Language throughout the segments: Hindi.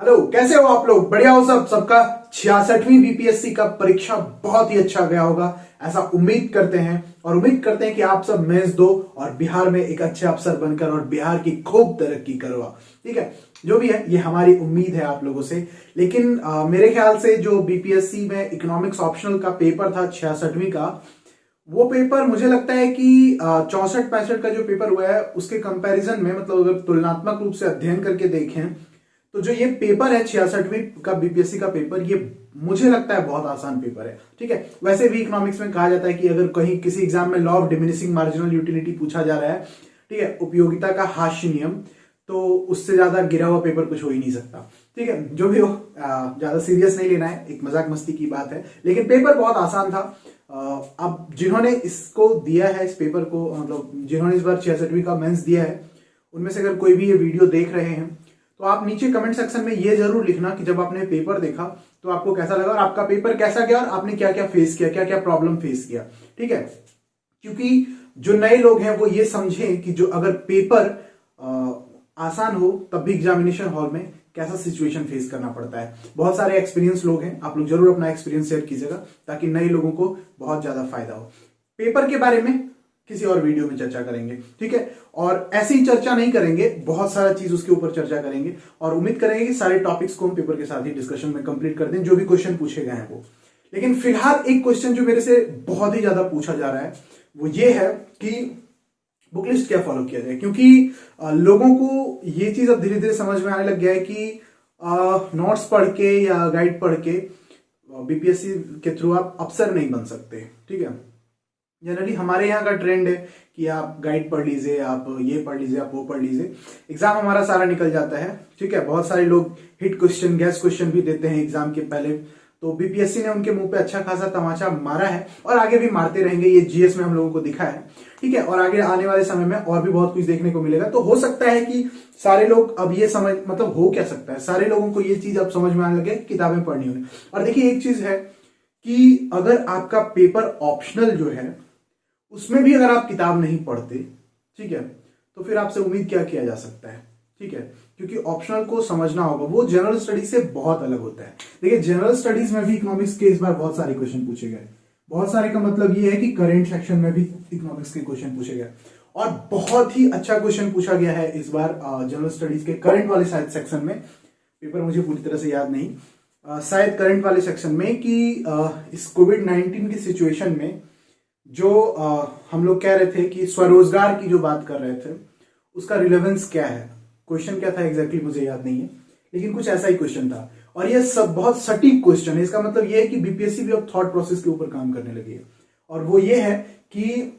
हेलो, कैसे हो आप लोग? बढ़िया हो सब? सबका 66वीं बीपीएससी का परीक्षा बहुत ही अच्छा गया होगा, ऐसा उम्मीद करते हैं। और उम्मीद करते हैं कि आप सब मेंस दो और बिहार में एक अच्छे अफसर बनकर और बिहार की खूब तरक्की करो। ठीक है, जो भी है ये हमारी उम्मीद है आप लोगों से। लेकिन मेरे ख्याल से जो बीपीएससी में इकोनॉमिक्स ऑप्शनल का पेपर था 66वीं का, वो पेपर मुझे लगता है कि 64-65 का जो पेपर हुआ है उसके कंपैरिजन में, मतलब अगर तुलनात्मक रूप से अध्ययन करके देखें तो जो ये पेपर है 66वीं का बीपीएससी का पेपर, ये मुझे लगता है बहुत आसान पेपर है। ठीक है, वैसे भी इकोनॉमिक्स में कहा जाता है कि अगर कहीं किसी एग्जाम में law of diminishing marginal utility पूछा जा रहा है, ठीक है, उपयोगिता का हास्य नियम, तो उससे ज्यादा गिरा हुआ पेपर कुछ हो ही नहीं सकता। ठीक है, जो भी हो, ज्यादा सीरियस नहीं लेना है, एक मजाक मस्ती की बात है, लेकिन पेपर बहुत आसान था। अब जिन्होंने इसको दिया है, इस पेपर को, मतलब जिन्होंने इस बार 66वीं का मेंस दिया है, उनमें से अगर कोई भी ये वीडियो देख रहे हैं तो आप नीचे कमेंट सेक्शन में ये जरूर लिखना कि जब आपने पेपर देखा तो आपको कैसा लगा और आपका पेपर कैसा गया और आपने क्या क्या फेस किया, क्या क्या प्रॉब्लम फेस किया। ठीक है, क्योंकि जो नए लोग हैं वो ये समझें कि जो अगर पेपर आसान हो तब भी एग्जामिनेशन हॉल में कैसा सिचुएशन फेस करना पड़ता है। बहुत सारे एक्सपीरियंस लोग हैं, आप लोग जरूर अपना एक्सपीरियंस शेयर कीजिएगा ताकि नए लोगों को बहुत ज्यादा फायदा हो। पेपर के बारे में किसी और वीडियो में चर्चा करेंगे, ठीक है, और ऐसी ही चर्चा नहीं करेंगे, बहुत सारा चीज उसके ऊपर चर्चा करेंगे और उम्मीद करेंगे कि सारे टॉपिक्स को हम पेपर के साथ ही डिस्कशन में कंप्लीट कर दें, जो भी क्वेश्चन पूछे गए हैं वो। लेकिन फिलहाल एक क्वेश्चन जो मेरे से बहुत ही ज्यादा पूछा जा रहा है वो ये है कि बुक लिस्ट क्या फॉलो किया जाए, क्योंकि लोगों को ये चीज अब धीरे धीरे समझ में आने लग गया है कि नोट्स पढ़ के या गाइड पढ़ के बीपीएससी के थ्रू आप अफसर नहीं बन सकते। ठीक है, जनरली हमारे यहाँ का ट्रेंड है कि आप गाइड पढ़ लीजिए, आप ये पढ़ लीजिए, आप वो पढ़ लीजिए, एग्जाम हमारा सारा निकल जाता है। ठीक है, बहुत सारे लोग हिट क्वेश्चन, गैस क्वेश्चन भी देते हैं एग्जाम के पहले, तो बीपीएससी ने उनके मुंह पे अच्छा खासा तमाचा मारा है और आगे भी मारते रहेंगे, ये जीएस में हम लोगों को दिखा है। ठीक है, और आगे आने वाले समय में और भी बहुत कुछ देखने को मिलेगा। तो हो सकता है कि सारे लोग अब ये समझ, मतलब हो क्या सकता है, सारे लोगों को ये चीज अब समझ में आने लगे किताबें पढ़नी होगी। और देखिए एक चीज है कि अगर आपका पेपर ऑप्शनल जो है उसमें भी अगर आप किताब नहीं पढ़ते, ठीक है, तो फिर आपसे उम्मीद क्या किया जा सकता है। ठीक है, क्योंकि ऑप्शनल को समझना होगा, वो जनरल स्टडीज से बहुत अलग होता है। देखिए जनरल स्टडीज में भी इकोनॉमिक्स के इस बार बहुत सारे क्वेश्चन पूछे गए, बहुत सारे का मतलब ये है कि करेंट सेक्शन में भी इकोनॉमिक्स के क्वेश्चन पूछे गए और बहुत ही अच्छा क्वेश्चन पूछा गया है इस बार जनरल स्टडीज के करंट वाले शायद सेक्शन में, पेपर मुझे पूरी तरह से याद नहीं, शायद करंट वाले सेक्शन में, कि इस कोविड-19 की सिचुएशन में जो हम लोग कह रहे थे कि स्वरोजगार की जो बात कर रहे थे उसका रिलेवेंस क्या है। क्वेश्चन क्या था एग्जैक्टली मुझे याद नहीं है, लेकिन कुछ ऐसा ही क्वेश्चन था और ये सब बहुत सटीक क्वेश्चन है। इसका मतलब ये है कि बीपीएससी भी अब थॉट प्रोसेस के ऊपर काम करने लगी है और वो ये है कि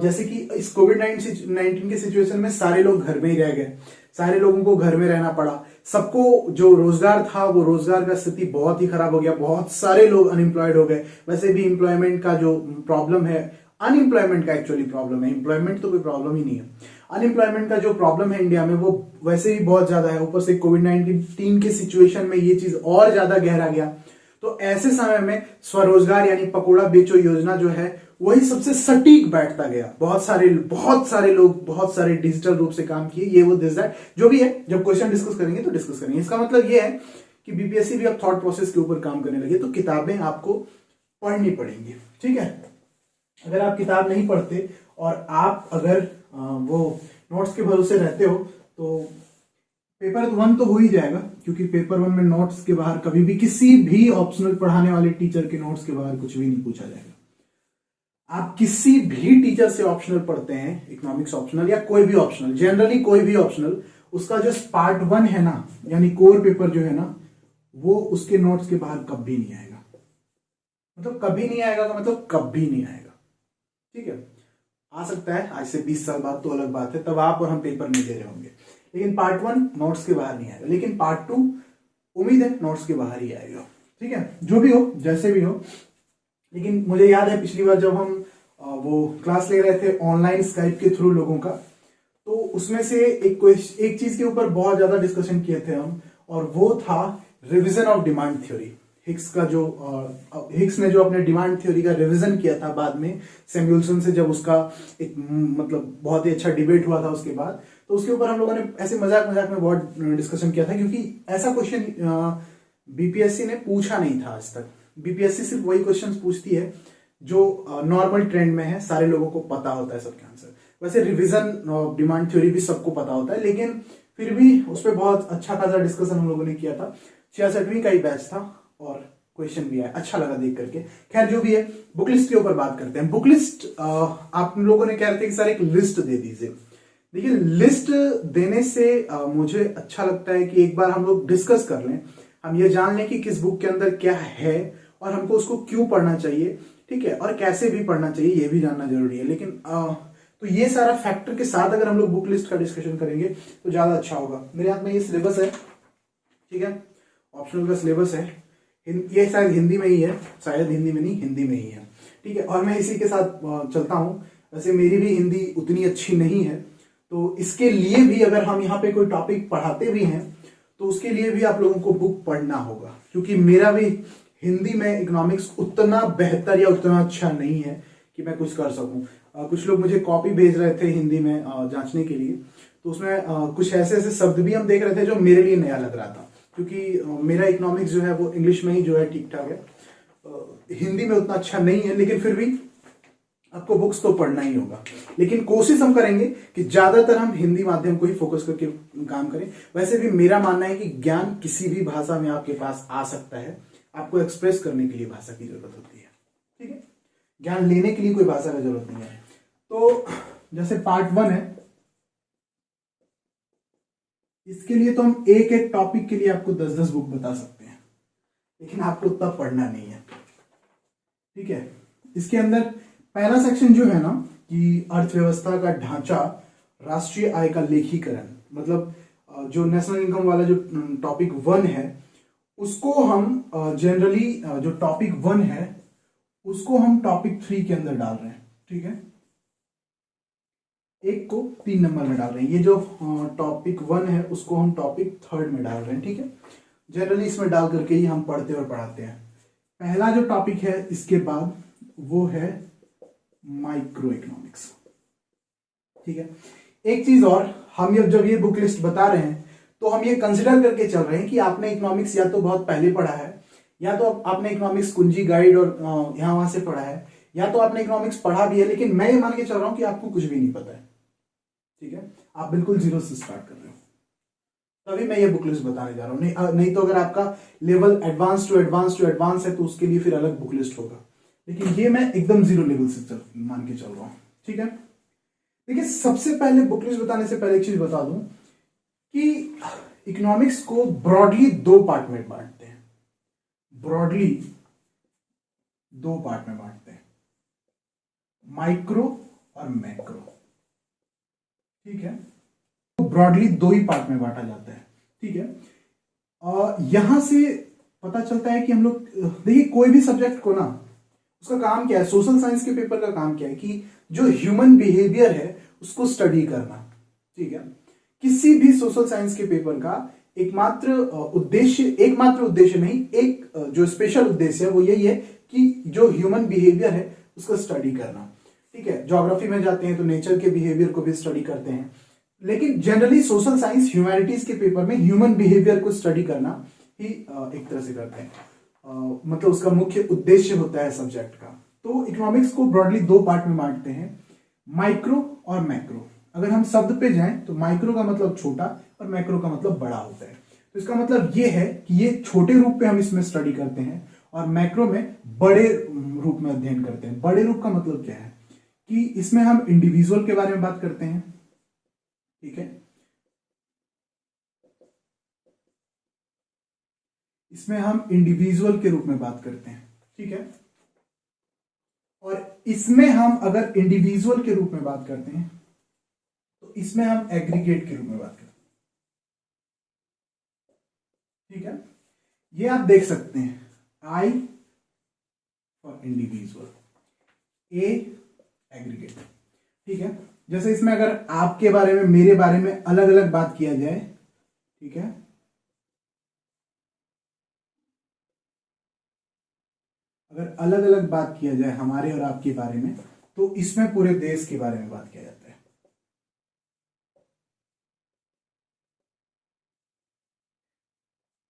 जैसे कि इस कोविड-19 के सिचुएशन में सारे लोग घर में ही रह गए, सारे लोगों को घर में रहना पड़ा, सबको जो रोजगार था वो रोजगार का स्थिति बहुत ही खराब हो गया, बहुत सारे लोग अनएम्प्लॉयड हो गए। वैसे भी एम्प्लॉयमेंट का जो प्रॉब्लम है, अनएम्प्लॉयमेंट का एक्चुअली प्रॉब्लम है, एम्प्लॉयमेंट तो कोई प्रॉब्लम ही नहीं है, अनएम्प्लॉयमेंट का जो प्रॉब्लम है इंडिया में वो वैसे ही बहुत ज्यादा है, ऊपर से कोविड-19 के सिचुएशन में ये चीज और ज्यादा गहरा गया। तो ऐसे समय में स्वरोजगार यानी पकोड़ा बेचो योजना जो है वही सबसे सटीक बैठता गया। बहुत सारे लोग बहुत सारे डिजिटल रूप से काम किए, ये वो दिस दैट जो भी है, जब क्वेश्चन डिस्कस करेंगे तो डिस्कस करेंगे। इसका मतलब ये है कि बीपीएससी भी अब थॉट प्रोसेस के ऊपर काम करने लगे, तो किताबें आपको पढ़नी पड़ेंगी। ठीक है, अगर आप किताब नहीं पढ़ते और आप अगर वो नोट्स के भरोसे रहते हो तो पेपर 1 तो हो ही जाएगा, क्योंकि पेपर 1 में नोट्स के बाहर कभी भी किसी भी ऑप्शनल पढ़ाने वाले टीचर के नोट्स के बाहर कुछ भी नहीं पूछा जाएगा। आप किसी भी टीचर से ऑप्शनल पढ़ते हैं, इकोनॉमिक्स ऑप्शनल या कोई भी ऑप्शनल, जनरली कोई भी ऑप्शनल, उसका जो पार्ट 1 है ना, यानी कोर पेपर जो है ना, वो उसके नोट्स के बाहर कभी नहीं आएगा। मतलब कभी नहीं आएगा का मतलब कभी नहीं आएगा। ठीक है, आ सकता है आज से 20 साल बाद तो अलग बात है, तब आप और हम पेपर नहीं दे रहे होंगे, लेकिन पार्ट 1 नोट्स के बाहर नहीं आएगा, लेकिन पार्ट 2 उम्मीद है नोट्स के बाहर ही आएगा। ठीक है, जो भी हो, जैसे भी हो। लेकिन मुझे याद है पिछली बार जब हम वो क्लास ले रहे थे ऑनलाइन स्काइप के थ्रू लोगों का, तो उसमें से एक चीज के ऊपर बहुत ज्यादा डिस्कशन किए थे हम, और वो था revision of demand theory. Hicks ने जो अपने डिमांड थ्योरी का रिवीजन किया था बाद में सैमुअल्सन से, जब उसका एक मतलब बहुत ही अच्छा डिबेट हुआ था उसके बाद, तो उसके ऊपर हम लोगों ने ऐसे मजाक मजाक में बहुत डिस्कशन किया था, क्योंकि ऐसा क्वेश्चन बीपीएससी ने पूछा नहीं था आज तक। बीपीएससी सिर्फ वही क्वेश्चंस पूछती है जो नॉर्मल ट्रेंड में है, सारे लोगों को पता होता है सबके आंसर। वैसे रिवीजन डिमांड थ्योरी भी सबको पता होता है, लेकिन फिर भी उस पर बहुत अच्छा खासा डिस्कशन हम लोगों ने किया था। 66वीं का ही बैच था और क्वेश्चन भी आया, अच्छा लगा देख करके। खैर जो भी है, बुक लिस्ट के ऊपर बात करते हैं। बुक लिस्ट आप लोगों ने कह रहे थे कि सर एक लिस्ट दे दीजिए। देखिए, लिस्ट देने से मुझे अच्छा लगता है कि एक बार हम लोग डिस्कस कर लें, हम ये जान लें कि किस बुक के अंदर क्या है और हमको उसको क्यों पढ़ना चाहिए, ठीक है, और कैसे भी पढ़ना चाहिए ये भी जानना जरूरी है। लेकिन तो ये सारा फैक्टर के साथ अगर हम लोग बुक लिस्ट का डिस्कशन करेंगे तो ज्यादा अच्छा होगा। मेरे हाथ में ये सिलेबस है, ठीक है, ऑप्शनल का सिलेबस है। ये शायद हिंदी में ही है, शायद हिंदी में नहीं, हिंदी में ही है, ठीक है, और मैं इसी के साथ चलता हूं। वैसे मेरी भी हिंदी उतनी अच्छी नहीं है, तो इसके लिए भी अगर हम यहाँ पे कोई टॉपिक पढ़ाते भी हैं तो उसके लिए भी आप लोगों को बुक पढ़ना होगा, क्योंकि मेरा भी हिंदी में इकोनॉमिक्स उतना बेहतर या उतना अच्छा नहीं है कि मैं कुछ कर सकूं। कुछ लोग मुझे कॉपी भेज रहे थे हिंदी में जांचने के लिए, तो उसमें कुछ ऐसे ऐसे शब्द भी हम देख रहे थे जो मेरे लिए नया लग रहा था, क्योंकि मेरा इकोनॉमिक्स जो है वो इंग्लिश में ही जो है ठीक ठाक है, हिंदी में उतना अच्छा नहीं है। लेकिन फिर भी आपको बुक्स तो पढ़ना ही होगा, लेकिन कोशिश हम करेंगे कि ज्यादातर हम हिंदी माध्यम को ही फोकस करके काम करें। वैसे भी मेरा मानना है कि ज्ञान किसी भी भाषा में आपके पास आ सकता है, आपको एक्सप्रेस करने के लिए भाषा की जरूरत होती है, ठीक है, ज्ञान लेने के लिए कोई भाषा की जरूरत नहीं है। तो जैसे पार्ट 1 है, इसके लिए तो हम एक एक टॉपिक के लिए आपको 10-10 बुक बता सकते हैं, लेकिन आपको उतना पढ़ना नहीं है, ठीक है। इसके अंदर पहला सेक्शन जो है ना कि अर्थव्यवस्था का ढांचा, राष्ट्रीय आय का लेखीकरण, मतलब जो नेशनल इनकम वाला जो टॉपिक 1 है उसको हम जनरली जो टॉपिक 1 है उसको हम टॉपिक 3 के अंदर डाल रहे हैं, ठीक है, एक को 3 नंबर में डाल रहे हैं। ये जो टॉपिक 1 है उसको हम टॉपिक 3 में डाल रहे हैं, ठीक है। जनरली इसमें डाल करके ही हम पढ़ते और पढ़ाते हैं। पहला जो टॉपिक है इसके बाद वो है माइक्रो इकोनॉमिक्स, ठीक है। एक चीज और, हम जब ये बुक लिस्ट बता रहे हैं तो हम ये कंसिडर करके चल रहे हैं कि आपने इकोनॉमिक्स या तो बहुत पहले पढ़ा है, या तो आपने इकोनॉमिक्स कुंजी गाइड और यहां वहां से पढ़ा है, या तो आपने इकोनॉमिक्स पढ़ा भी है, लेकिन मैं ये मान के चल रहा हूं कि आपको कुछ भी नहीं पता है, ठीक है, आप बिल्कुल जीरो से स्टार्ट कर रहे हो, तभी मैं ये बुक लिस्ट बताने जा रहा हूं। नहीं तो अगर आपका लेवल एडवांस टू एडवांस है तो उसके लिए फिर अलग बुक लिस्ट होगा, लेकिन ये मैं एकदम जीरो लेवल से मान के चल रहा हूं, ठीक है। देखिए, सबसे पहले बुक लिस्ट बताने से पहले एक चीज बता दूं कि इकोनॉमिक्स को ब्रॉडली 2 पार्ट में बांटते हैं, ब्रॉडली 2 पार्ट में बांटते हैं, माइक्रो और मैक्रो, ठीक है, तो ब्रॉडली 2 ही पार्ट में बांटा जाता है, ठीक है। यहां से पता चलता है कि हम लोग, देखिए, कोई भी सब्जेक्ट को ना उसका काम क्या है, सोशल साइंस के पेपर का काम क्या है कि जो ह्यूमन बिहेवियर है उसको स्टडी करना, ठीक है। किसी भी सोशल साइंस के पेपर का एकमात्र उद्देश्य नहीं, एक जो स्पेशल उद्देश्य है वो यही है कि जो ह्यूमन बिहेवियर है उसको स्टडी करना, ठीक है। ज्योग्राफी में जाते हैं तो नेचर के बिहेवियर को भी स्टडी करते हैं, लेकिन जनरली सोशल साइंस ह्यूमैनिटीज के पेपर में ह्यूमन बिहेवियर को स्टडी करना ही एक तरह से करते हैं, मतलब उसका मुख्य उद्देश्य होता है सब्जेक्ट का। तो इकोनॉमिक्स को ब्रॉडली 2 पार्ट में बांटते हैं, माइक्रो और मैक्रो। अगर हम शब्द पे जाएं तो माइक्रो का मतलब छोटा और मैक्रो का मतलब बड़ा होता है। तो इसका मतलब ये है कि ये छोटे रूप पे हम इसमें स्टडी करते हैं और मैक्रो में बड़े रूप में अध्ययन करते हैं। बड़े रूप का मतलब क्या है कि इसमें हम इंडिविजुअल के बारे में बात करते हैं, ठीक है, इसमें हम इंडिविजुअल के रूप में बात करते हैं, ठीक है, और इसमें हम अगर इंडिविजुअल के रूप में बात करते हैं तो इसमें हम एग्रीगेट के रूप में बात करते हैं, ठीक है। ये आप देख सकते हैं, I for individual, A aggregate, ठीक है। जैसे इसमें अगर आपके बारे में, मेरे बारे में अलग अलग बात किया जाए, ठीक है, अगर अलग अलग बात किया जाए हमारे और आपके बारे में तो इसमें पूरे देश के बारे में बात किया जाता है,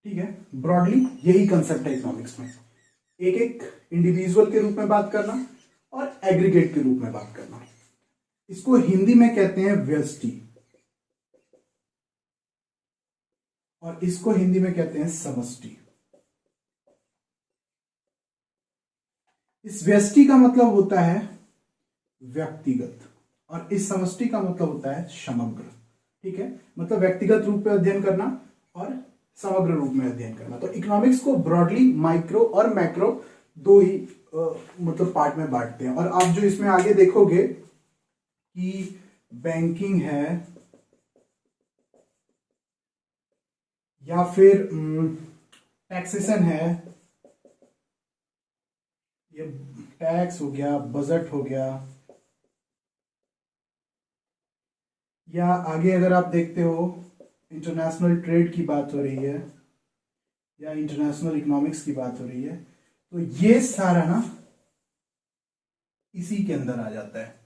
ठीक है, ब्रॉडली यही कंसेप्ट है इकोनॉमिक्स में, एक एक इंडिविजुअल के रूप में बात करना और एग्रीगेट के रूप में बात करना। इसको हिंदी में कहते हैं व्यष्टि और इसको हिंदी में कहते हैं समष्टि। इस व्यष्टि का मतलब होता है व्यक्तिगत और इस समष्टि का मतलब होता है समग्र। ठीक है, मतलब व्यक्तिगत रूप में अध्ययन करना और समग्र रूप में अध्ययन करना। तो इकोनॉमिक्स को ब्रॉडली माइक्रो और मैक्रो दो ही मतलब पार्ट में बांटते हैं। और आप जो इसमें आगे देखोगे कि बैंकिंग है या फिर टैक्सेशन है, ये टैक्स हो गया, बजट हो गया, या आगे अगर आप देखते हो इंटरनेशनल ट्रेड की बात हो रही है या इंटरनेशनल इकोनॉमिक्स की बात हो रही है, तो ये सारा ना इसी के अंदर आ जाता है।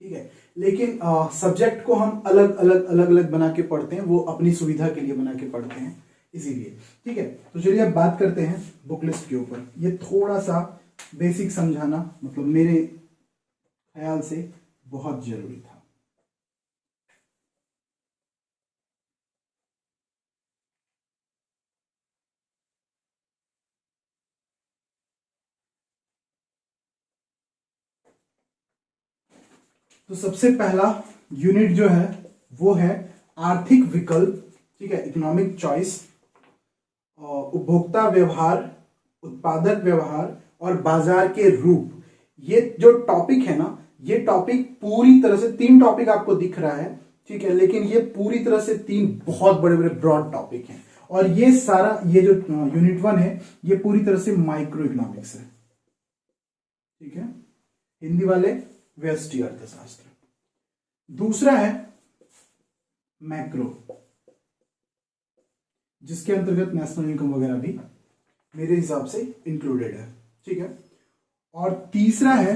ठीक है, लेकिन सब्जेक्ट को हम अलग अलग बना के पढ़ते हैं, वो अपनी सुविधा के लिए बना के पढ़ते हैं इसीलिए। ठीक है, तो चलिए अब बात करते हैं बुक लिस्ट के ऊपर। ये थोड़ा सा बेसिक समझाना मतलब मेरे ख्याल से बहुत जरूरी था। तो सबसे पहला यूनिट जो है वो है आर्थिक विकल्प। ठीक है, इकोनॉमिक चॉइस, उपभोक्ता व्यवहार, उत्पादक व्यवहार और बाजार के रूप। ये जो टॉपिक है ना, ये टॉपिक पूरी तरह से, तीन टॉपिक आपको दिख रहा है, ठीक है, लेकिन ये पूरी तरह से तीन बहुत बड़े बड़े ब्रॉड टॉपिक हैं। और ये सारा, ये जो यूनिट 1 है, ये पूरी तरह से माइक्रो इकोनॉमिक्स है। ठीक है, हिंदी वाले व्यष्टि अर्थशास्त्र। दूसरा है मैक्रो, जिसके अंतर्गत नेशनल इनकम वगैरह भी मेरे हिसाब से इंक्लूडेड है। ठीक है, और तीसरा है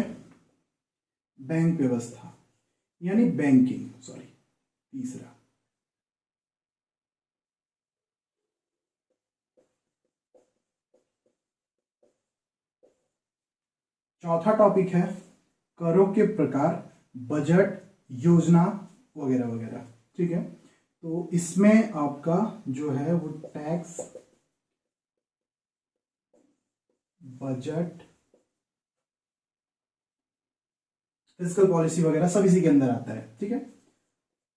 बैंक व्यवस्था यानी बैंकिंग, सॉरी, तीसरा। चौथा टॉपिक है करों के प्रकार, बजट, योजना वगैरह वगैरह। ठीक है, तो इसमें आपका जो है वो टैक्स, बजट, फिस्कल पॉलिसी वगैरह सब इसी के अंदर आता है। ठीक है,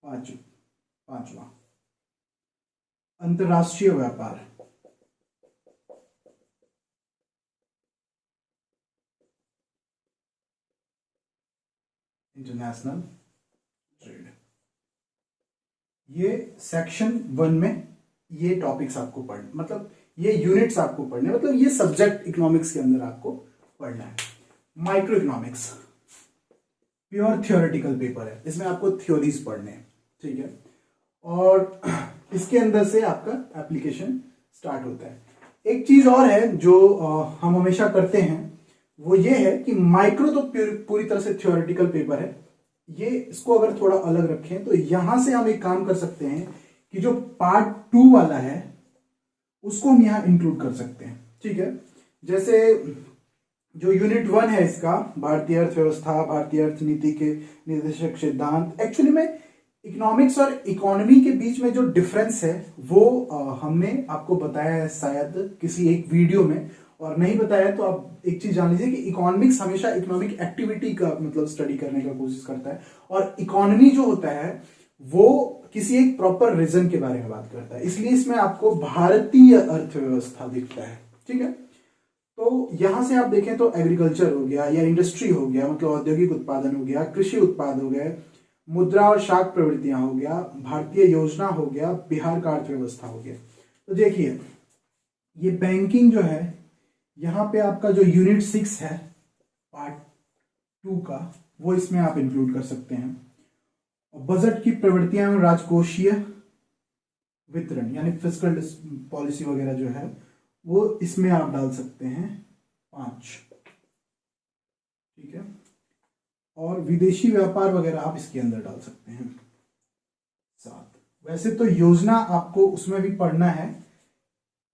पांचवा अंतरराष्ट्रीय व्यापार, इंटरनेशनल ट्रेड। ये सेक्शन 1 में ये टॉपिक्स आपको पढ़ने, मतलब ये यूनिट्स आपको पढ़ने, मतलब ये सब्जेक्ट इकोनॉमिक्स के अंदर आपको पढ़ना है। Micro economics pure theoretical paper है, इसमें आपको थ्योरीज पढ़ने हैं। ठीक है, और इसके अंदर से आपका एप्लीकेशन स्टार्ट होता है। एक चीज और है जो हम हमेशा करते हैं, वो ये है कि माइक्रो तो पूरी तरह से थियोरेटिकल पेपर है, ये इसको अगर थोड़ा अलग रखें तो यहां से हम एक काम कर सकते हैं कि जो पार्ट 2 वाला है उसको हम यहां इंक्लूड कर सकते हैं। ठीक है, जैसे जो यूनिट 1 है इसका, भारतीय अर्थव्यवस्था, भारतीय अर्थनीति के निर्देशक सिद्धांत। एक्चुअली में इकोनॉमिक्स और इकोनॉमी के बीच में जो डिफरेंस है वो हमने आपको बताया है शायद किसी एक वीडियो में, और नहीं बताया तो आप एक चीज जान लीजिए कि इकोनॉमिक्स हमेशा इकोनॉमिक एक्टिविटी का मतलब स्टडी करने का कोशिश करता है, और इकोनॉमी जो होता है वो किसी एक प्रॉपर रीजन के बारे में बात करता है, इसलिए इसमें आपको भारतीय अर्थव्यवस्था दिखता है। ठीक है, तो यहां से आप देखें तो एग्रीकल्चर हो गया या इंडस्ट्री हो गया, मतलब औद्योगिक उत्पादन हो गया, कृषि उत्पाद हो गए, मुद्रा और शाक प्रवृत्तियां हो गया, भारतीय योजना हो गया, बिहार का अर्थव्यवस्था हो गया। तो देखिए ये बैंकिंग जो है, यहां पे आपका जो यूनिट 6 है पार्ट 2 का, वो इसमें आप इंक्लूड कर सकते हैं। और बजट की प्रवृत्तियां एवं राजकोषीय वितरण यानी फिस्कल पॉलिसी वगैरह जो है वो इसमें आप डाल सकते हैं 5। ठीक है, और विदेशी व्यापार वगैरह आप इसके अंदर डाल सकते हैं 7। वैसे तो योजना आपको उसमें भी पढ़ना है,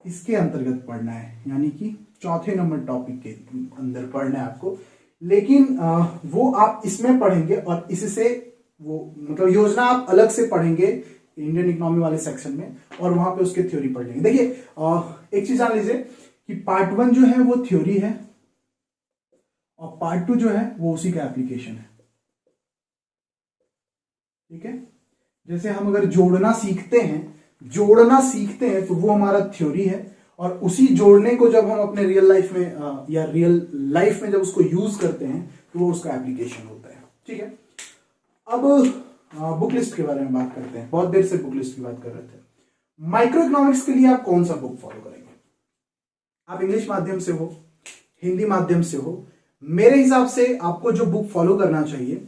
इसके अंतर्गत पढ़ना है, यानी कि चौथे नंबर टॉपिक के अंदर पढ़ना है आपको। लेकिन वो आप इसमें पढ़ेंगे और इससे वो मतलब योजना आप अलग से पढ़ेंगे इंडियन इकोनॉमी वाले सेक्शन में, और वहां पे उसके थ्योरी पढ़ लेंगे। देखिए एक चीज जान लीजिए कि पार्ट 1 जो है वो थ्योरी है और पार्ट 2 जो है वो उसी का एप्लीकेशन है। ठीक है, जैसे हम अगर जोड़ना सीखते हैं तो वो हमारा थ्योरी है, और उसी जोड़ने को जब हम अपने रियल लाइफ में या रियल लाइफ में जब उसको यूज करते हैं तो वो उसका एप्लीकेशन होता है। ठीक है, अब बुक लिस्ट के बारे में बात करते हैं। बहुत देर से बुक लिस्ट की बात कर रहे थे। माइक्रो इकोनॉमिक्स के लिए आप कौन सा बुक फॉलो करेंगे? आप इंग्लिश माध्यम से हो, हिंदी माध्यम से हो, मेरे हिसाब से आपको जो बुक फॉलो करना चाहिए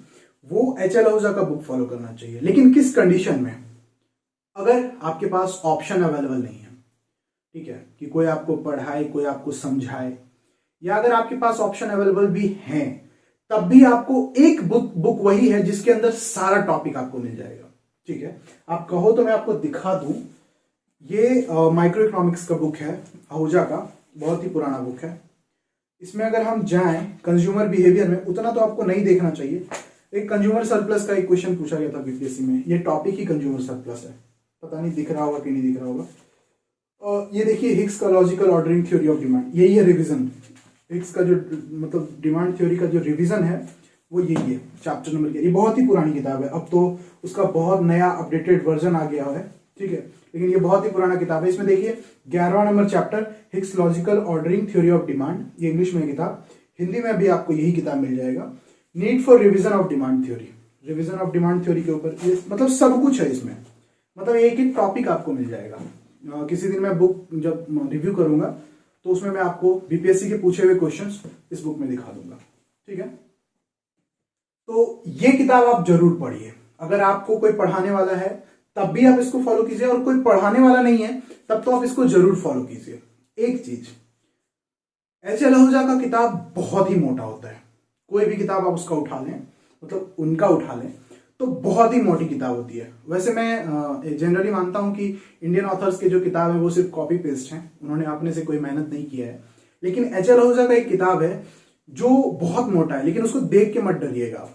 वो एच.एल. आहूजा का बुक फॉलो करना चाहिए। लेकिन किस कंडीशन में? अगर आपके पास ऑप्शन अवेलेबल नहीं है, ठीक है, कि कोई आपको पढ़ाए, कोई आपको समझाए, या अगर आपके पास ऑप्शन अवेलेबल भी हैं, तब भी आपको एक बुक वही है जिसके अंदर सारा टॉपिक आपको मिल जाएगा। ठीक है, आप कहो तो मैं आपको दिखा दूं, ये माइक्रो इकोनॉमिक्स का बुक है आहूजा का, बहुत ही पुराना बुक है। इसमें अगर हम जाएं कंज्यूमर बिहेवियर में, उतना तो आपको नहीं देखना चाहिए। एक कंज्यूमर सरप्लस का एक क्वेश्चन पूछा गया था बीपीएससी में, ये टॉपिक ही कंज्यूमर सरप्लस है। पता नहीं दिख रहा होगा कि नहीं दिख रहा होगा। ये देखिए हिग्स का logical ordering theory of demand, यही है रिवीजन। हिग्स का जो मतलब डिमांड थ्योरी का जो रिवीजन है वो यही है, चैप्टर नंबर के। ये बहुत ही पुरानी किताब है, अब तो उसका बहुत नया अपडेटेड वर्जन आ गया है। ठीक है, लेकिन ये बहुत ही पुराना किताब है। इसमें देखिए 11वां number chapter Hicks logical ordering theory of demand, ये इंग्लिश में किताब, हिंदी में भी आपको यही किताब मिल जाएगा। Need for revision of demand theory, revision of demand theory के ऊपर ये मतलब सब कुछ है इसमें, मतलब एक एक टॉपिक आपको मिल जाएगा। किसी दिन मैं बुक जब रिव्यू करूंगा तो उसमें मैं आपको बीपीएससी के पूछे हुए क्वेश्चंस इस बुक में दिखा दूंगा। ठीक है, तो ये किताब आप जरूर पढ़िए। अगर आपको कोई पढ़ाने वाला है तब भी आप इसको फॉलो कीजिए, और कोई पढ़ाने वाला नहीं है तब तो आप इसको जरूर फॉलो कीजिए। एक चीज, एच.एल. आहूजा का किताब बहुत ही मोटा होता है। कोई भी किताब आप उसका उठा लें, मतलब उनका उठा लें, तो बहुत ही मोटी किताब होती है। वैसे मैं जनरली मानता हूं कि इंडियन ऑथर्स के जो किताब है वो सिर्फ कॉपी पेस्ट हैं, उन्होंने अपने से कोई मेहनत नहीं किया है। लेकिन एच.एल. आहूजा का एक किताब है जो बहुत मोटा है, लेकिन उसको देख के मत डरिएगा।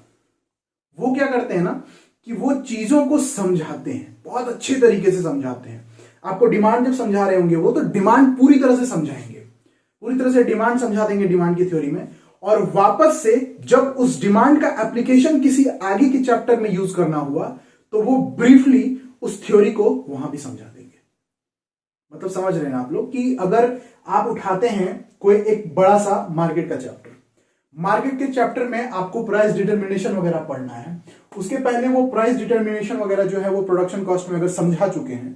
वो क्या करते हैं ना कि वो चीजों को समझाते हैं, बहुत अच्छे तरीके से समझाते हैं। आपको डिमांड जब समझा रहे होंगे वो, तो डिमांड पूरी तरह से समझाएंगे, पूरी तरह से डिमांड समझा देंगे डिमांड की थ्योरी में, और वापस से जब उस डिमांड का एप्लीकेशन किसी आगे के चैप्टर में यूज करना हुआ तो वो ब्रीफली उस थ्योरी को वहां भी समझा देंगे। मतलब समझ रहे हैं आप लोग कि अगर आप उठाते हैं कोई एक बड़ा सा मार्केट का चैप्टर, मार्केट के चैप्टर में आपको प्राइस डिटर्मिनेशन वगैरह पढ़ना है, उसके पहले वो प्राइस डिटर्मिनेशन वगैरह जो है वो प्रोडक्शन कॉस्ट में अगर समझा चुके हैं,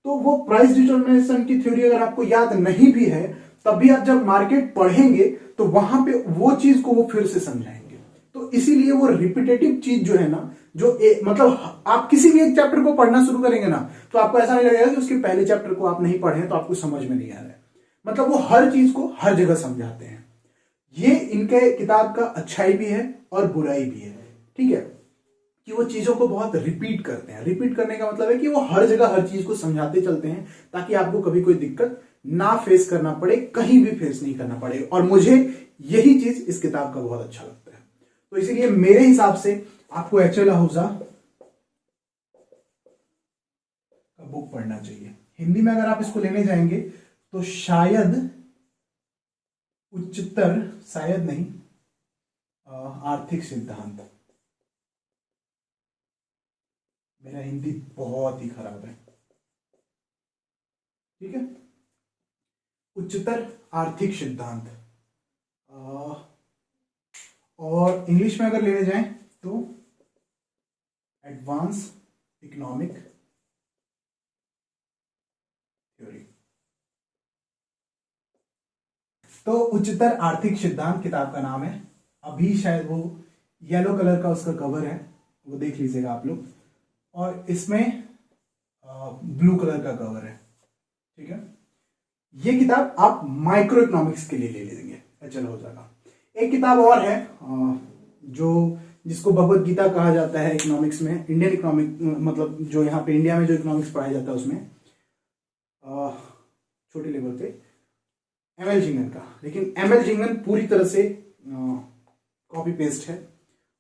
तो वो प्राइस डिटर्मिनेशन की थ्योरी अगर आपको याद नहीं भी है तब भी आप जब मार्केट पढ़ेंगे तो वहां पे वो चीज को वो फिर से समझाएंगे। तो इसीलिए वो रिपीटेटिव चीज जो है ना, जो मतलब आप किसी भी एक चैप्टर को पढ़ना शुरू करेंगे ना तो आपको ऐसा नहीं लगेगा कि उसके पहले चैप्टर को आप नहीं पढ़े तो आपको समझ में नहीं आ रहा है। मतलब वो हर चीज को हर जगह समझाते हैं। ये इनके किताब का अच्छाई भी है और बुराई भी है। ठीक है, कि वो चीजों को बहुत रिपीट करते हैं। रिपीट करने का मतलब है कि वो हर जगह हर चीज को समझाते चलते हैं ताकि आपको कभी कोई दिक्कत ना फेस करना पड़े, कहीं भी फेस नहीं करना पड़े। और मुझे यही चीज इस किताब का बहुत अच्छा लगता है। तो इसीलिए मेरे हिसाब से आपको एच.एल. आहूजा का बुक पढ़ना चाहिए। हिंदी में अगर आप इसको लेने जाएंगे तो शायद उच्चतर, शायद नहीं, आर्थिक सिद्धांत। मेरा हिंदी बहुत ही खराब है। ठीक है, उच्चतर आर्थिक सिद्धांत, और इंग्लिश में अगर लेने जाएं तो एडवांस इकोनॉमिक थ्योरी। तो उच्चतर आर्थिक सिद्धांत किताब का नाम है। अभी शायद वो येलो कलर का उसका कवर है, वो देख लीजिएगा आप लोग, और इसमें ब्लू कलर का कवर है। ठीक है, ये किताब आप माइक्रो इकोनॉमिक्स के लिए ले लेंगे एच.एल. आहूजा का। एक किताब और है जो जिसको भगवत गीता कहा जाता है इकोनॉमिक्स में, इंडियन इकोनॉमिक, मतलब जो यहाँ पे इंडिया में जो इकोनॉमिक्स पढ़ाया जाता है उसमें, छोटे लेवल पे एमएल जिंगन का, लेकिन एमएल जिंगन पूरी तरह से कॉपी पेस्ट है।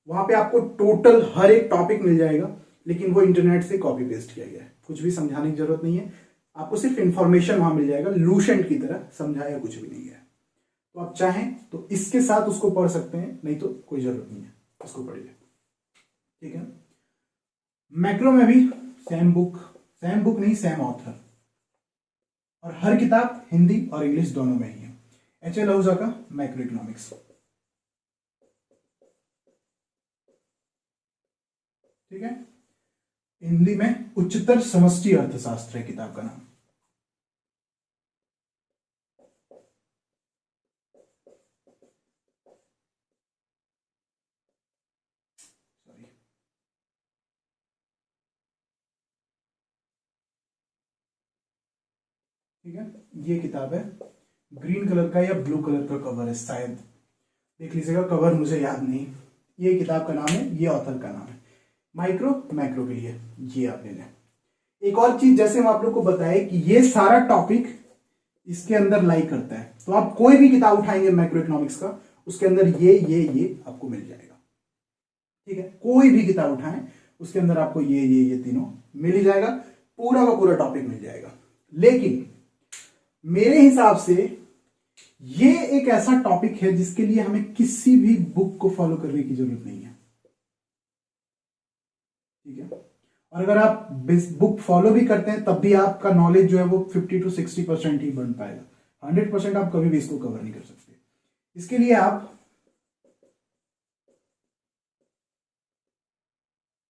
वहां पे आपको टोटल हर एक टॉपिक मिल जाएगा, लेकिन वो इंटरनेट से कॉपी पेस्ट किया गया है, कुछ भी समझाने की जरूरत नहीं है, आपको सिर्फ इंफॉर्मेशन वहां मिल जाएगा, लूसेंट की तरह समझाया कुछ भी नहीं है। तो आप चाहें तो इसके साथ उसको पढ़ सकते हैं, नहीं तो कोई जरूरत नहीं है, उसको पढ़िए, ठीक है। मैक्रो में भी सेम बुक नहीं, सेम ऑथर, और हर किताब हिंदी और इंग्लिश दोनों में ही है। एच.एल. आहूजा का मैक्रो इकोनॉमिक्स, ठीक है। हिंदी में उच्चतर समष्टि अर्थशास्त्र है किताब का नाम। ठीक है, ये किताब है, ग्रीन कलर का या ब्लू कलर का कवर है शायद, देख लीजिएगा, कवर मुझे याद नहीं। ये किताब का नाम है, ये ऑथर का नाम है। माइक्रो मैक्रो के लिए ये आप ले लें। एक और चीज, जैसे हम आप लोग को बताए कि ये सारा टॉपिक इसके अंदर लाई करता है, तो आप कोई भी किताब उठाएंगे मैक्रो इकोनॉमिक्स का, उसके अंदर ये आपको मिल जाएगा, ठीक है। कोई भी किताब उठाएं उसके अंदर आपको ये तीनों मिल ही जाएगा, पूरा का पूरा टॉपिक मिल जाएगा। लेकिन मेरे हिसाब से ये एक ऐसा टॉपिक है जिसके लिए हमें किसी भी बुक को फॉलो करने की जरूरत नहीं है, ठीक है। और अगर आप बुक फॉलो भी करते हैं तब भी आपका नॉलेज जो है वो 50 to 60% ही बन पाएगा, 100% आप कभी भी इसको कवर नहीं कर सकते। इसके लिए आप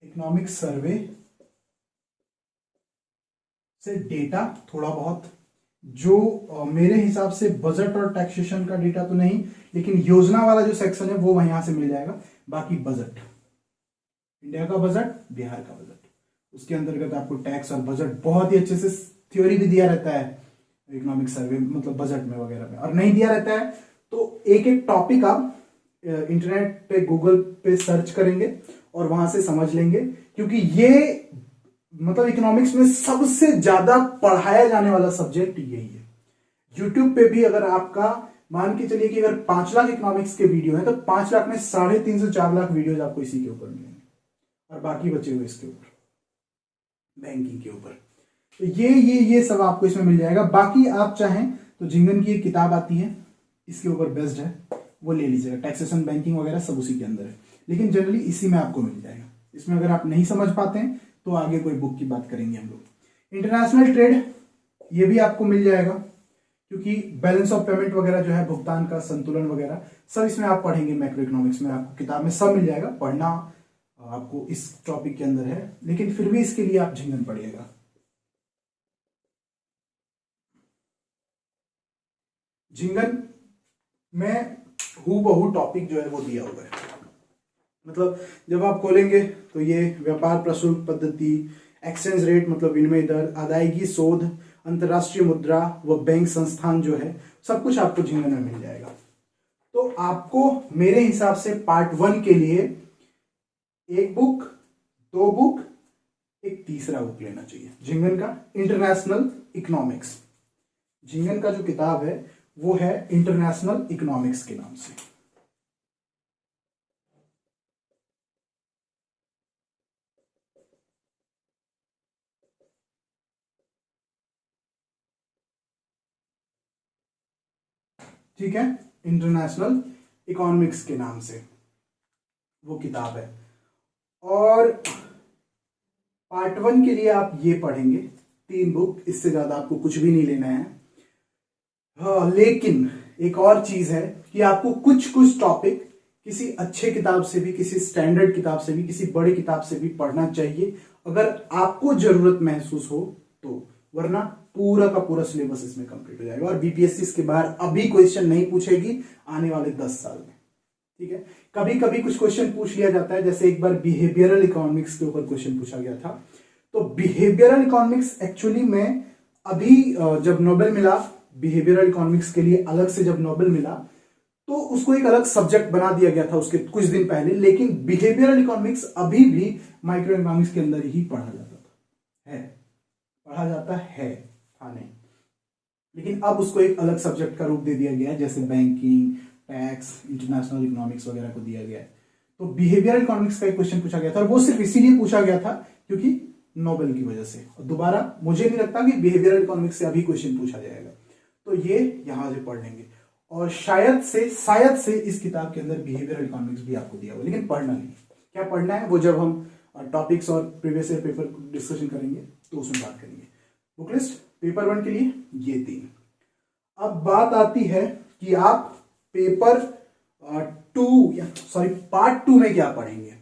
इकोनॉमिक सर्वे से डेटा थोड़ा बहुत, जो मेरे हिसाब से बजट और टैक्सेशन का डेटा तो नहीं, लेकिन योजना वाला जो सेक्शन है वो यहां से मिल जाएगा। बाकी बजट, इंडिया का बजट, बिहार का बजट, उसके अंतर्गत आपको टैक्स और बजट बहुत ही अच्छे से थ्योरी भी दिया रहता है इकोनॉमिक सर्वे, मतलब बजट में वगैरह में। और नहीं दिया रहता है तो एक एक टॉपिक आप इंटरनेट पे गूगल पे सर्च करेंगे और वहां से समझ लेंगे, क्योंकि ये मतलब इकोनॉमिक्स में सबसे ज्यादा पढ़ाया जाने वाला सब्जेक्ट यही है। यूट्यूब पे भी अगर आपका मान के चलिए कि अगर 5 लाख इकोनॉमिक्स के वीडियो है तो 5 लाख में 3.5 से 4 लाख वीडियोज आपको इसी के ऊपर मिलेंगे, और बाकी बचे हुए इसके ऊपर, बैंकिंग के ऊपर। तो ये सब आपको इसमें मिल जाएगा। बाकी आप चाहें तो जिंगन की एक किताब आती है, इसके ऊपर बेस्ड है, वो ले लीजिएगा, टैक्सेशन बैंकिंग वगैरह सब उसी के अंदर है, लेकिन जनरली इसी में आपको मिल जाएगा। इसमें अगर आप नहीं समझ पाते हैं तो आगे कोई बुक की बात करेंगे हम लोग। इंटरनेशनल ट्रेड ये भी आपको मिल जाएगा, क्योंकि बैलेंस ऑफ पेमेंट वगैरह जो है, भुगतान का संतुलन वगैरह सब इसमें आप पढ़ेंगे। मैक्रो इकोनॉमिक्स में आपको किताब में सब मिल जाएगा, पढ़ना आपको इस टॉपिक के अंदर है, लेकिन फिर भी इसके लिए आप झिंगन पढ़िएगा। झिंगन में हूबहू टॉपिक जो है वो दिया हुआ है, मतलब जब आप खोलेंगे तो ये व्यापार प्रशुल्क पद्धति, एक्सचेंज रेट मतलब विनिमय दर, अदायगी शोध, अंतरराष्ट्रीय मुद्रा व बैंक संस्थान जो है, सब कुछ आपको झिंगन में मिल जाएगा। तो आपको मेरे हिसाब से पार्ट 1 के लिए एक बुक, 2 बुक, एक तीसरा बुक लेना चाहिए झिंगन का, इंटरनेशनल इकोनॉमिक्स। झिंगन का जो किताब है वो है इंटरनेशनल इकोनॉमिक्स के नाम से। ठीक है, इंटरनेशनल इकोनॉमिक्स के नाम से वो किताब है। और पार्ट 1 के लिए आप ये पढ़ेंगे 3 बुक, इससे ज्यादा आपको कुछ भी नहीं लेना है। हाँ, लेकिन एक और चीज है कि आपको कुछ कुछ टॉपिक किसी अच्छे किताब से भी, किसी स्टैंडर्ड किताब से भी, किसी बड़ी किताब से भी पढ़ना चाहिए अगर आपको जरूरत महसूस हो तो, वरना पूरा का पूरा सिलेबस इसमें कंप्लीट हो जाएगा और बीपीएससी इसके बाहर अभी क्वेश्चन नहीं पूछेगी आने वाले 10 साल में। ठीक है, कभी कभी कुछ क्वेश्चन पूछ लिया जाता है, जैसे एक बार बिहेवियरल इकोनॉमिक्स के ऊपर क्वेश्चन पूछा गया था। तो बिहेवियरल इकोनॉमिक्स एक्चुअली में अभी जब नोबेल मिला बिहेवियरल इकोनॉमिक्स के लिए, अलग से जब नोबेल मिला तो उसको एक अलग सब्जेक्ट बना दिया गया था उसके कुछ दिन पहले, लेकिन बिहेवियरल इकोनॉमिक्स अभी भी माइक्रो इकोनॉमिक्स के अंदर ही पढ़ा जाता था, है, पढ़ा जाता है, हाँ नहीं। लेकिन अब उसको एक अलग सब्जेक्ट का रूप दे दिया गया है, जैसे बैंकिंग, टैक्स, इंटरनेशनल इकोनॉमिक्स वगैरह को दिया गया है। तो बिहेवियरल इकोनॉमिक्स का एक क्वेश्चन पूछा गया था, और वो सिर्फ इसीलिए पूछा गया था क्योंकि नोबेल की वजह से। और दोबारा मुझे नहीं लगता कि बिहेवियरल इकोनॉमिक्स से अभी क्वेश्चन पूछा जाएगा, तो ये यहां से पढ़ लेंगे। और शायद से इस किताब के अंदर बिहेवियरल इकोनॉमिक्स भी आपको दिया हुआ, लेकिन पढ़ना नहीं। क्या पढ़ना है वो जब हम टॉपिक्स और प्रीवियस ईयर पेपर डिस्कशन करेंगे तो उसमें बात करेंगे। बुक लिस्ट पेपर 1 के लिए ये 3। अब बात आती है कि आप पेपर पार्ट 2 में क्या पढ़ेंगे।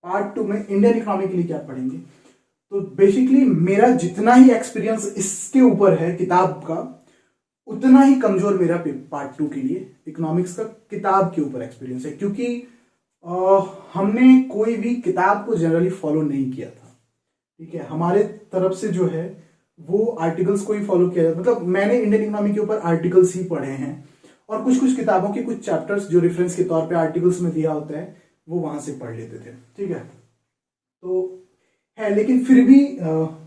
पार्ट 2 में इंडियन इकोनॉमी के लिए क्या पढ़ेंगे। तो बेसिकली मेरा जितना ही एक्सपीरियंस इसके ऊपर है किताब का, उतना ही कमजोर मेरा पार्ट 2 के लिए इकोनॉमिक्स का किताब के ऊपर एक्सपीरियंस है, क्योंकि हमने कोई भी किताब को जनरली फॉलो नहीं किया था। ठीक है, हमारे तरफ से जो है वो आर्टिकल्स को ही फॉलो किया जाता, मतलब मैंने इंडियन इकोनॉमी के ऊपर आर्टिकल्स ही पढ़े हैं, और कुछ कुछ किताबों के कुछ चैप्टर्स जो रेफरेंस के तौर पे आर्टिकल्स में दिया होता है वो वहां से पढ़ लेते थे। ठीक है, तो है, लेकिन फिर भी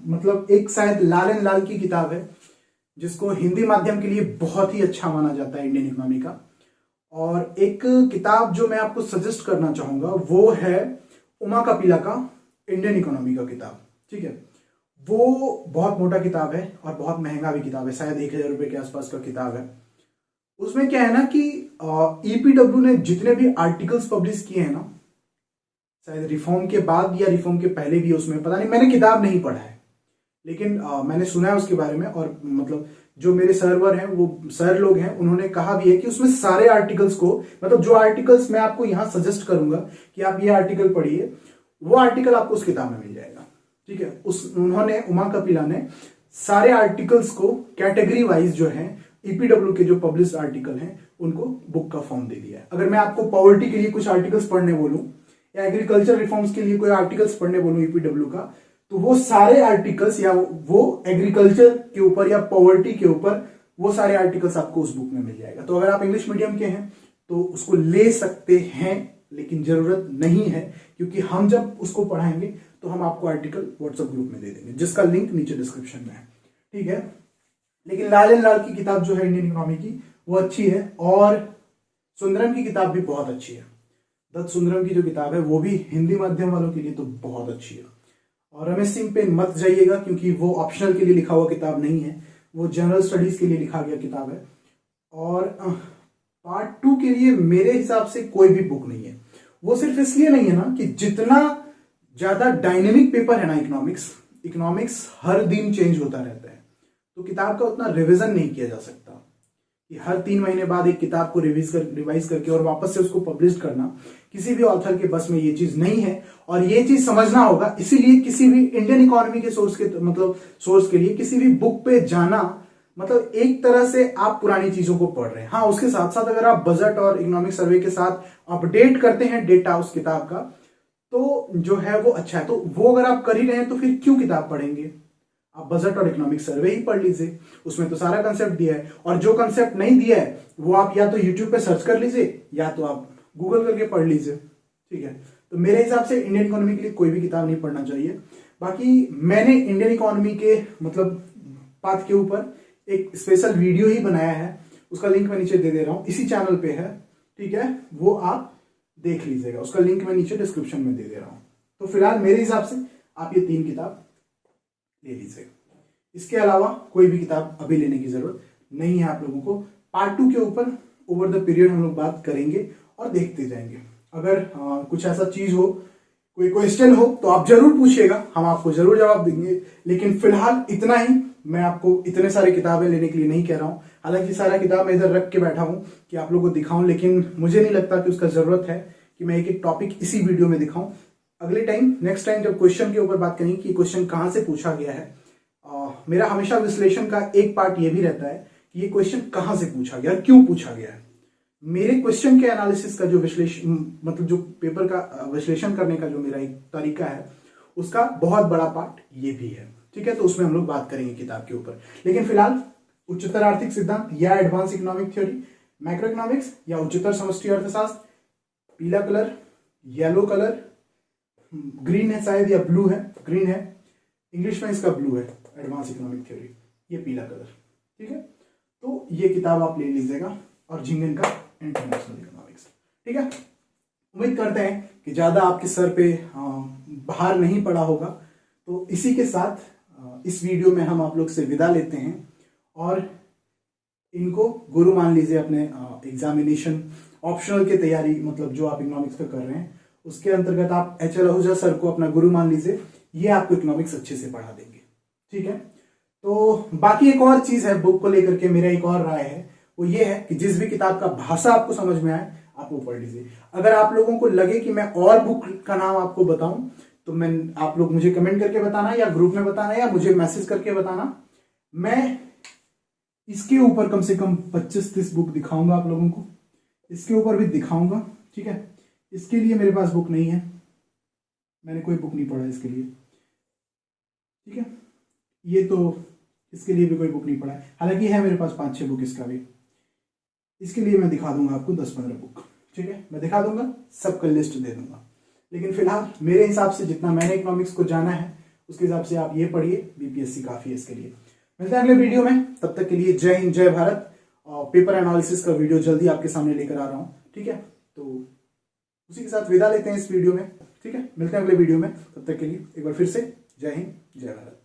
मतलब एक शायद लाल एंड लाल की किताब है जिसको हिंदी माध्यम के लिए बहुत ही अच्छा माना जाता है इंडियन इकोनॉमी का। और एक किताब जो मैं आपको सजेस्ट करना चाहूंगा वो है उमा कपिला का इंडियन इकोनॉमी का किताब। ठीक है, वो बहुत मोटा किताब है और बहुत महंगा भी किताब है, शायद 1000 रुपए के आसपास का किताब है। उसमें क्या है ना कि ईपीडब्ल्यू ने जितने भी आर्टिकल्स पब्लिश किए हैं ना, शायद रिफॉर्म के बाद या रिफॉर्म के पहले भी, उसमें पता नहीं, मैंने किताब नहीं पढ़ा है, लेकिन मैंने सुना है उसके बारे में। और मतलब जो मेरे सर्वर हैं, वो सर लोग हैं, उन्होंने कहा भी है कि उसमें सारे आर्टिकल्स को, मतलब जो आर्टिकल्स मैं आपको यहां सजेस्ट करूंगा कि आप ये आर्टिकल पढ़िए, वो आर्टिकल आपको उस किताब में मिल जाएगा। ठीक है, उन्होंने, उमा कपिला ने सारे आर्टिकल्स को कैटेगरी वाइज जो है ईपीडब्ल्यू के जो पब्लिश आर्टिकल हैं उनको बुक का फॉर्म दे दिया है। अगर मैं आपको पॉवर्टी के लिए कुछ आर्टिकल्स पढ़ने बोलूं या एग्रीकल्चर रिफॉर्म्स के लिए कोई आर्टिकल्स पढ़ने बोलूं ईपीडब्ल्यू का, तो वो सारे आर्टिकल्स या वो एग्रीकल्चर के ऊपर या पॉवर्टी के ऊपर वो सारे आर्टिकल्स आपको उस बुक में मिल जाएगा। तो अगर आप इंग्लिश मीडियम के हैं तो उसको ले सकते हैं, लेकिन जरूरत नहीं है, क्योंकि हम जब उसको पढ़ाएंगे तो हम आपको आर्टिकल व्हाट्सएप ग्रुप में दे देंगे, जिसका लिंक नीचे डिस्क्रिप्शन में है। ठीक है, लेकिन लाल एंड लाल की किताब जो है इंडियन इकोनॉमी की, वो अच्छी है। और सुंदरम की किताब भी बहुत अच्छी है। दत्त सुंदरम की जो किताब है वो भी हिंदी माध्यम वालों के लिए तो बहुत अच्छी है। और रमेश सिंह पे मत जाइएगा, क्योंकि वो ऑप्शनल के लिए लिखा हुआ किताब नहीं है, वो जनरल स्टडीज के लिए लिखा गया किताब है। और पार्ट 2 के लिए मेरे हिसाब से कोई भी बुक नहीं है। वो सिर्फ इसलिए नहीं है ना कि जितना ज्यादा डायनेमिक पेपर है ना इकोनॉमिक्स हर दिन चेंज होता रहता है, तो किताब का उतना रिवीजन नहीं किया जा सकता कि हर 3 महीने बाद एक किताब को रिवाइज करके और वापस से उसको पब्लिश करना किसी भी ऑथर के बस में ये चीज नहीं है। और ये चीज समझना होगा, इसीलिए किसी भी इंडियन इकोनॉमी के सोर्स के लिए किसी भी बुक पे जाना मतलब एक तरह से आप पुरानी चीजों को पढ़ रहे हैं। हाँ, उसके साथ साथ अगर आप बजट और इकोनॉमिक सर्वे के साथ अपडेट करते हैं डेटा उस किताब का, तो जो है वो अच्छा है। तो वो अगर आप कर ही रहे हैं तो फिर क्यों किताब पढ़ेंगे, आप बजट और इकोनॉमिक सर्वे ही पढ़ लीजिए, उसमें तो सारा कंसेप्ट दिया है। और जो कंसेप्ट नहीं दिया है वो आप या तो यूट्यूब पे सर्च कर लीजिए या तो आप गूगल करके पढ़ लीजिए। ठीक है, तो मेरे हिसाब से इंडियन इकोनॉमी के लिए कोई भी किताब नहीं पढ़ना चाहिए। बाकी मैंने इंडियन इकोनॉमी के मतलब पाथ के ऊपर एक स्पेशल वीडियो ही बनाया है, उसका लिंक मैं नीचे दे दे रहा हूं, इसी चैनल पे है। ठीक है, वो आप देख लीजिएगा, उसका लिंक मैं नीचे डिस्क्रिप्शन में दे दे रहा हूं। तो फिलहाल मेरे हिसाब से आप ये 3 किताब ले लीजिए, इसके अलावा कोई भी किताब अभी लेने की जरूरत नहीं है आप लोगों को। पार्ट 2 के ऊपर ओवर द पीरियड हम लोग बात करेंगे और देखते जाएंगे। अगर कुछ ऐसा चीज हो, कोई क्वेश्चन हो, तो आप जरूर पूछिएगा, हम आपको जरूर जवाब देंगे। लेकिन फिलहाल इतना ही, मैं आपको इतने सारे किताबें लेने के लिए नहीं कह रहा हूं। हालांकि सारा किताब मैं इधर रख के बैठा हूं कि आप लोगों को दिखाऊं, लेकिन मुझे नहीं लगता कि उसका जरूरत है कि मैं एक एक टॉपिक इसी वीडियो में दिखाऊं। अगले टाइम, नेक्स्ट टाइम जब क्वेश्चन के ऊपर बात करेंगे कि क्वेश्चन कहां से पूछा गया है, मेरा हमेशा विश्लेषण का एक पार्ट ये भी रहता है कि ये क्वेश्चन कहां से पूछा गया, क्यों पूछा गया है। मेरे क्वेश्चन के एनालिसिस का जो विश्लेषण, मतलब जो पेपर का विश्लेषण करने का जो मेरा एक तरीका है, उसका बहुत बड़ा पार्ट ये भी है। ठीक है, तो उसमें हम लोग बात करेंगे किताब के ऊपर। लेकिन फिलहाल उच्चतर आर्थिक सिद्धांत या advance economic theory, macro economics या उच्चतर समष्टि अर्थशास्त्र, पीला कलर, येलो कलर, ग्रीन है शायद या ब्लू है, ग्रीन है, इंग्लिश में इसका ब्लू है, एडवांस इकोनॉमिक थ्योरी, ये पीला कलर। ठीक है, ये किताब आप ले लीजिएगा और झिंगन का इंटरनेशनल इकोनॉमिक्स। ठीक है, उम्मीद करते हैं कि ज्यादा आपके सर पे भार नहीं पड़ा होगा। तो इसी के साथ इस वीडियो में हम आप लोग से विदा लेते हैं और इनको गुरु मान लीजिए अपने एग्जामिनेशन ऑप्शनल की तैयारी, मतलब जो आप इकोनॉमिक्स का कर रहे हैं उसके अंतर्गत आप एच.एल. आहूजा सर को अपना गुरु मान लीजिए। ये आपको इकोनॉमिक्स अच्छे से पढ़ा देंगे। ठीक है, तो बाकी एक और चीज है बुक को लेकर के, मेरा एक और राय है, वो ये है कि जिस भी किताब का भाषा आपको समझ में आए आप वो पढ़ लीजिए। अगर आप लोगों को लगे कि मैं और बुक का नाम आपको बताऊं तो आप लोग मुझे कमेंट करके बताना या ग्रुप में बताना या मुझे मैसेज करके बताना। मैं इसके ऊपर कम से कम 25-30 बुक दिखाऊंगा आप लोगों को, इसके ऊपर भी दिखाऊंगा। ठीक है, इसके लिए मेरे पास बुक नहीं है, मैंने कोई बुक नहीं पढ़ा इसके लिए। ठीक है, ये तो इसके लिए भी कोई बुक नहीं पढ़ा है, हालांकि है मेरे पास 5-6 बुक इसका भी। इसके लिए मैं दिखा दूंगा आपको 10-15 बुक। ठीक है, मैं दिखा दूंगा, सबका लिस्ट दे दूंगा। लेकिन फिलहाल मेरे हिसाब से जितना मैंने इकोनॉमिक्स को जाना है उसके हिसाब से आप ये पढ़िए, बीपीएससी काफी है इसके लिए। मिलते हैं अगले वीडियो में, तब तक के लिए जय हिंद जय भारत। और पेपर एनालिसिस का वीडियो जल्दी आपके सामने लेकर आ रहा हूं। ठीक है, तो उसी के साथ विदा लेते हैं इस वीडियो में। ठीक है, मिलते हैं अगले वीडियो में, तब तक के लिए एक बार फिर से जय हिंद जय भारत।